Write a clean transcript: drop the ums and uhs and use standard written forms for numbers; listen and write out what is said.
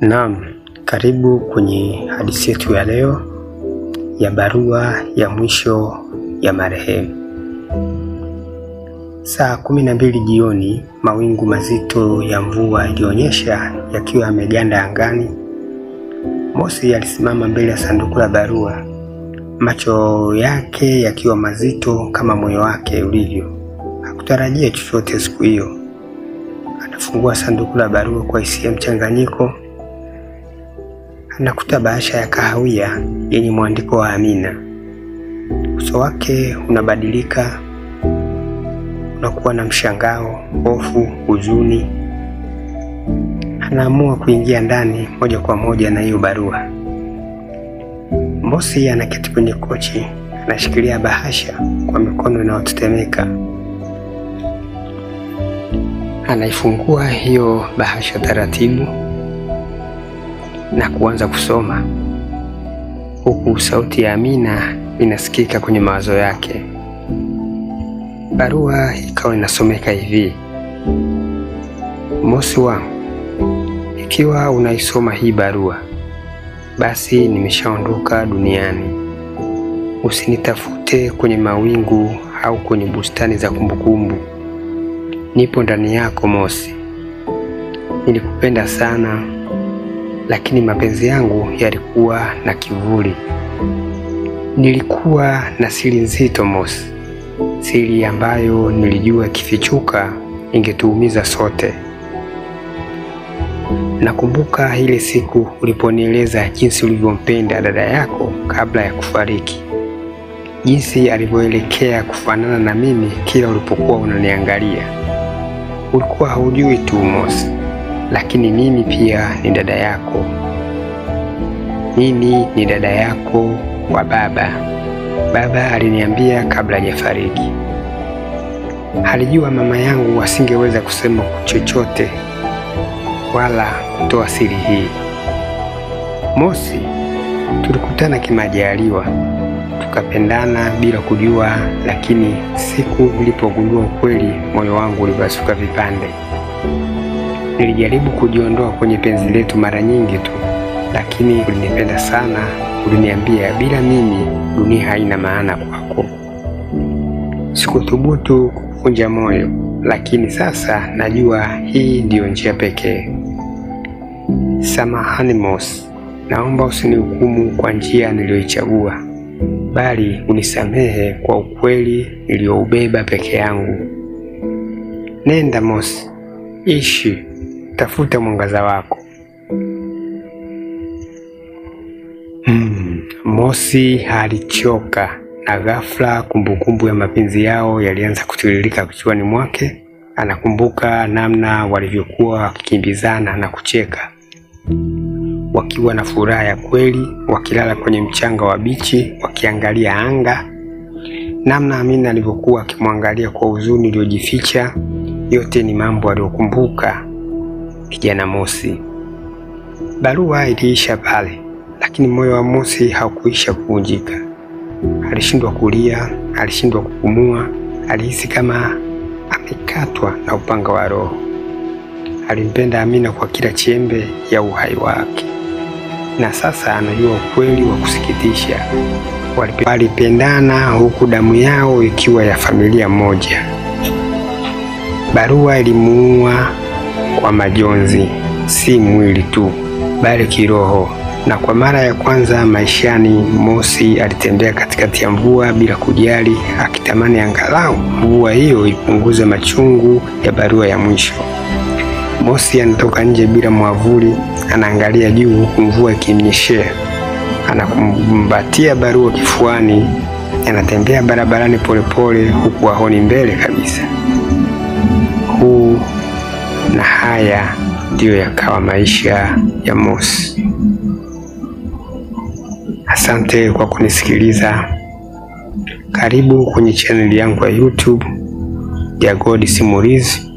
Naam, karibu kwenye hadithi yetu ya leo ya barua ya mwisho ya marehemu. Saa 12 jioni, mawingu mazito ya mvua ilionyesha yakiwa yameganda angani. Mosi alisimama mbele ya sanduku la barua, macho yake yakiwa mazito kama moyo wake ulivyo. Hakutarajia chochote siku hiyo. Anafungua sanduku la barua kwa hisia mchanganyiko. Anakuta bahasha ya kahawia yenye mwandiko wa Amina. Uso wake unabadilika, unakuwa na mshangao, hofu, huzuni. Anaamua kuingia ndani moja kwa moja na hiyo barua. Mosi anaketi kwenye kochi, anashikilia bahasha kwa mikono inayotetemeka. Anaifungua hiyo bahasha taratibu na kuanza kusoma, huku sauti ya Amina inasikika kwenye mawazo yake. Barua ikawa inasomeka hivi: Mosi wangu, ikiwa unaisoma hii barua, basi nimeshaondoka duniani. Usinitafute kwenye mawingu au kwenye bustani za kumbukumbu. Nipo ndani yako Mosi. Nilikupenda sana, lakini mapenzi yangu yalikuwa na kivuli. Nilikuwa na siri nzito Mosi, siri ambayo nilijua ikifichuka ingetuumiza sote. Nakumbuka ile siku uliponieleza jinsi ulivyompenda dada yako kabla ya kufariki, jinsi alivyoelekea kufanana na mimi kila ulipokuwa unaniangalia. Ulikuwa haujui tu Mosi, lakini mimi pia ni dada yako. Mimi ni dada yako wa baba. Baba aliniambia kabla hajafariki. Alijua mama yangu asingeweza kusema chochote wala kutoa siri hii. Mosi, tulikutana kimajaliwa, tukapendana bila kujua, lakini siku nilipogundua ukweli, moyo wangu ulipasuka vipande. Nilijaribu kujiondoa kwenye penzi letu mara nyingi tu, lakini ulinipenda sana. Uliniambia bila mimi dunia haina maana kwako. Sikuthubutu kuvunja moyo, lakini sasa najua hii ndiyo njia pekee. Samahani Mosi, naomba usinihukumu kwa njia niliyoichagua, bali unisamehe kwa ukweli nilioubeba peke yangu. Nenda Mosi, ishi, tafuta mwangaza wako. Mosi alichoka, na ghafla kumbukumbu ya mapenzi yao yalianza kutiririka kichwani mwake. Anakumbuka namna walivyokuwa wakikimbizana na kucheka, wakiwa na furaha ya kweli, wakilala kwenye mchanga wa bichi, wakiangalia anga. Namna Amina alivyokuwa akimwangalia kwa huzuni iliyojificha. Yote ni mambo aliyokumbuka kijana Mosi. Barua iliisha pale, lakini moyo wa Mosi haukuisha kuvunjika. Alishindwa kulia, alishindwa kupumua, alihisi kama amekatwa na upanga wa roho. Alimpenda Amina kwa kila chembe ya uhai wake, na sasa anajua ukweli wa kusikitisha. Walipendana huku damu yao ikiwa ya familia moja. Barua ilimuua kwa majonzi, si mwili tu, bali kiroho. Na kwa mara ya kwanza maishani, Mosi alitembea katikati ya mvua bila kujali, akitamani angalau mvua hiyo ipunguze machungu ya barua ya mwisho. Mosi anatoka nje bila mwavuli, anaangalia juu huku mvua ikimnyeshea. Anakumbatia barua kifuani, anatembea barabarani polepole huku haoni mbele kabisa. Huu na haya ndiyo yakawa maisha ya Mosi. Asante kwa kunisikiliza. Karibu kwenye channel yangu ya YouTube ya God Simulizi.